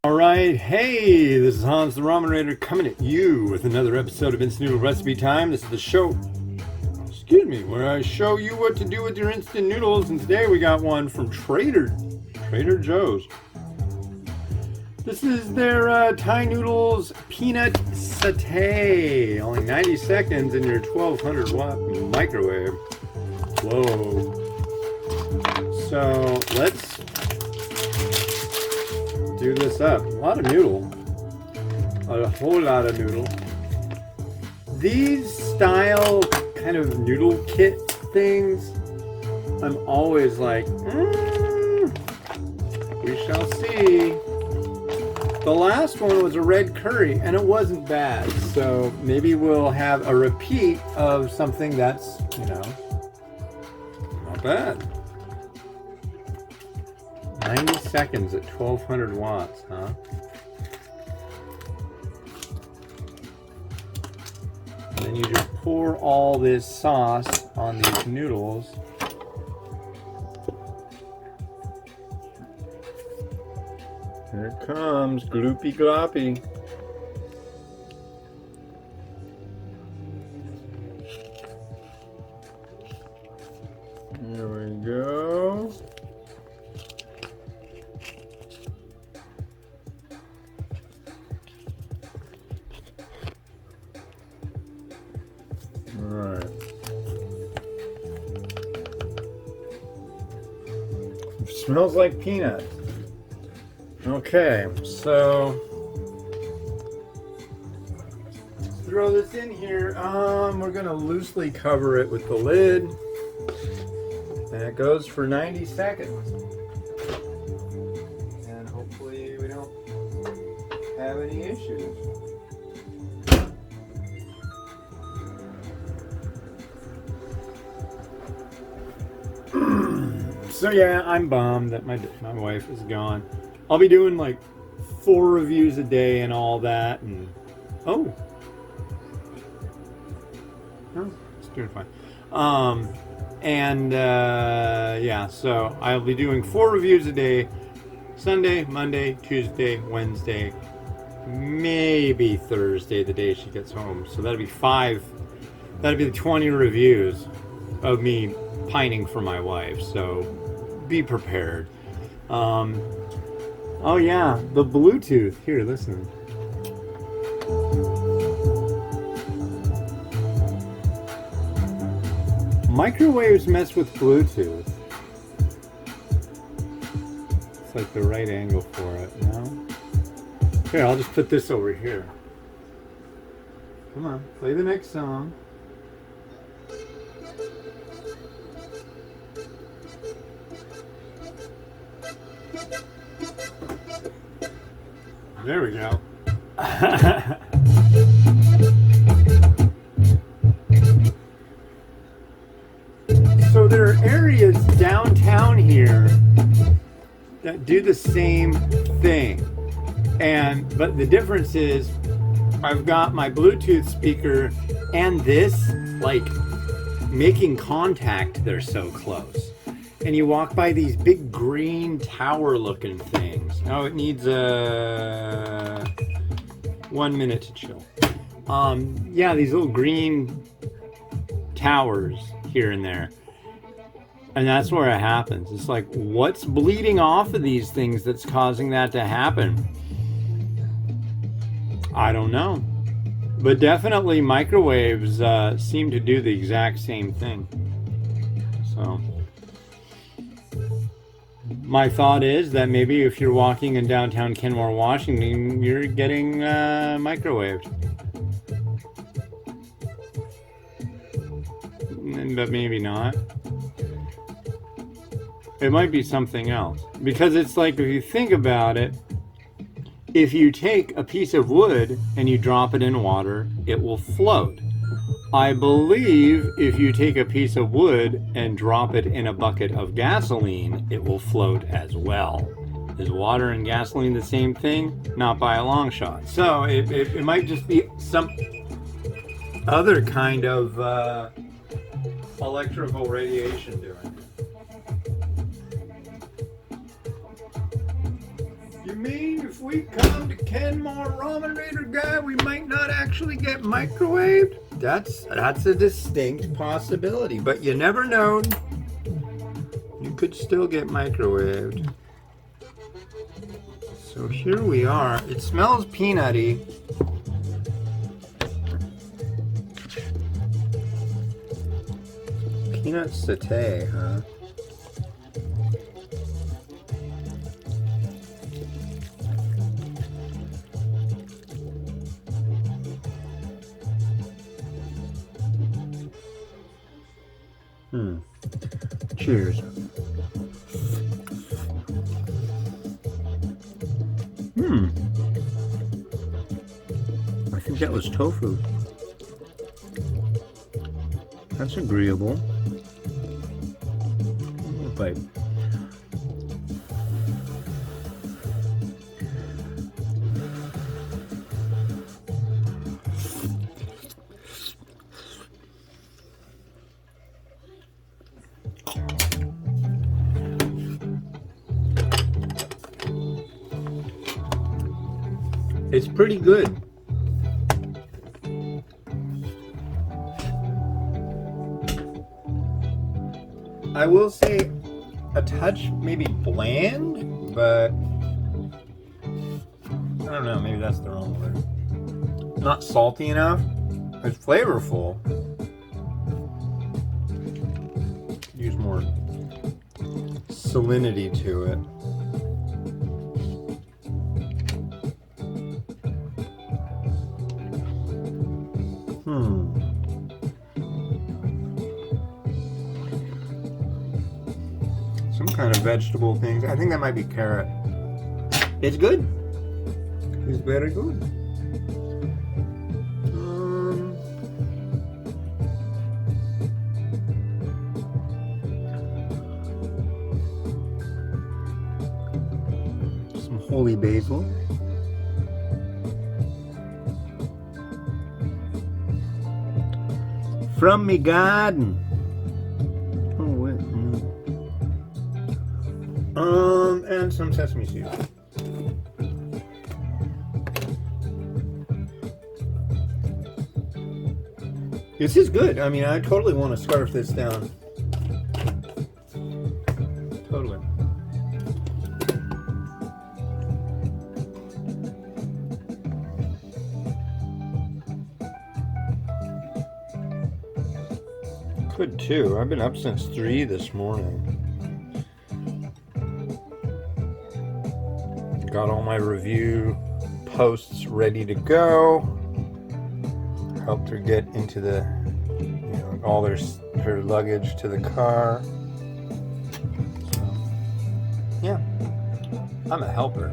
All right, hey, this is Hans the Ramen Raider coming at you with another episode of Instant Noodle Recipe Time. This is the show, where I show you what to do with your instant noodles. And today we got one from Trader Joe's. This is their Thai noodles peanut satay. Only 90 seconds in your 1200 watt microwave. Whoa. So let's do this up. A lot of noodle. A whole lot of noodle. These style kind of noodle kit things, I'm always like, we shall see. The last one was a red curry and it wasn't bad. So maybe we'll have a repeat of something that's, not bad. 90 seconds at 1200 watts, huh? And then you just pour all this sauce on these noodles. Here it comes, gloopy gloppy. There we go. Alright. Smells like peanuts. Okay, so let's throw this in here. We're gonna loosely cover it with the lid. And it goes for 90 seconds. And hopefully we don't have any issues. So yeah, I'm bummed that my wife is gone. I'll be doing like 4 reviews a day and all that, and it's doing fine. Yeah, so I'll be doing 4 reviews a day: Sunday, Monday, Tuesday, Wednesday, maybe Thursday, the day she gets home. So that'll be 5. That'll be 20 reviews of me pining for my wife. So be prepared. Oh yeah, the Bluetooth. Here, listen. Microwaves mess with Bluetooth. It's like the right angle for it, no? Here, I'll just put this over here. Come on, play the next song. There we go. So there are areas downtown here that do the same thing. But the difference is I've got my Bluetooth speaker and this like making contact. They're so close. And you walk by these big green tower looking things. Oh, it needs 1 minute to chill. Yeah, these little green towers here and there. And that's where it happens. It's like, what's bleeding off of these things that's causing that to happen? I don't know. But definitely microwaves seem to do the exact same thing. So my thought is that maybe if you're walking in downtown Kenmore, Washington, you're getting microwaved. But maybe not. It might be something else. Because it's like, if you think about it, if you take a piece of wood and you drop it in water, it will float. I believe if you take a piece of wood and drop it in a bucket of gasoline, it will float as well. Is water and gasoline the same thing? Not by a long shot. So it might just be some other kind of electrical radiation doing it. You mean if we come to Kenmore Ramen Raider guy, we might not actually get microwaved? That's a distinct possibility, but you never know. You could still get microwaved. So here we are. It smells peanutty. Peanut satay, huh? Cheers. I think that was tofu. That's agreeable. Bite. It's pretty good. I will say a touch maybe bland, but I don't know, maybe that's the wrong word. Not salty enough. It's flavorful. Use more salinity to it. Some kind of vegetable things. I think that might be carrot. It's good. It's very good. Some holy basil. From me garden. Oh wait. And some sesame seeds. This is good. I mean, I totally want to scarf this down. Totally. Could too. I've been up since 3 this morning. Got all my review posts ready to go. Helped her get into the, all her luggage to the car. So, yeah, I'm a helper.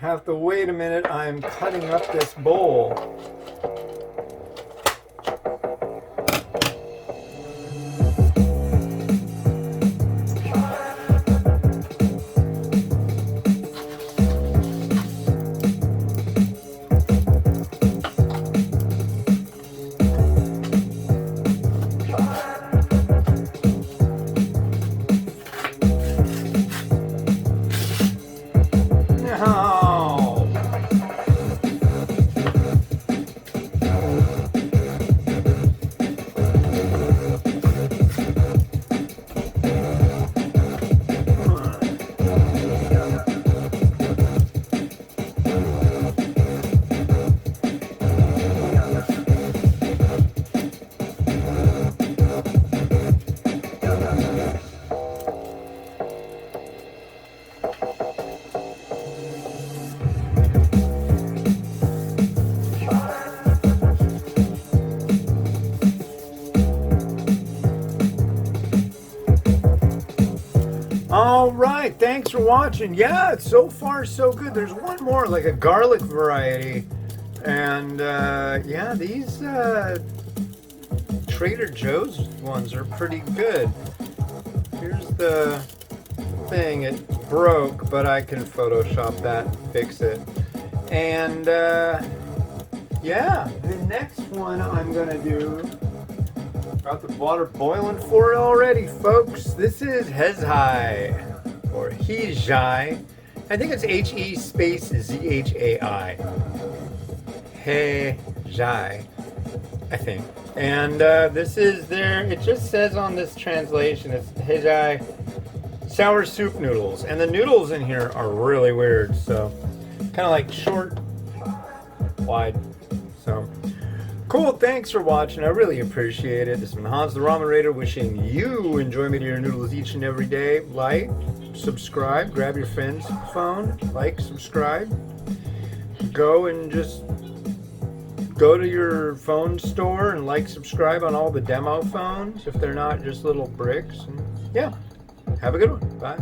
Have to wait a minute. I'm cutting up this bowl. All right, thanks for watching. Yeah, so far so good. There's one more, like a garlic variety. And yeah, these Trader Joe's ones are pretty good. Here's the thing. It broke, but I can Photoshop that and fix it. And yeah, the next one I'm gonna do, got the water boiling for it already, folks. This is Hezhai, or Hezhai. I think it's H-E space Z-H-A-I. Hezhai, I think. And this is their, it just says on this translation, it's Hezhai sour soup noodles. And the noodles in here are really weird, so kind of like short, wide. So cool, thanks for watching. I really appreciate it. This has been Hans the Ramen Raider wishing you enjoyment of your noodles each and every day. Like, subscribe, grab your friend's phone, like, subscribe. Go and just go to your phone store and like, subscribe on all the demo phones if they're not just little bricks. And yeah, have a good one. Bye.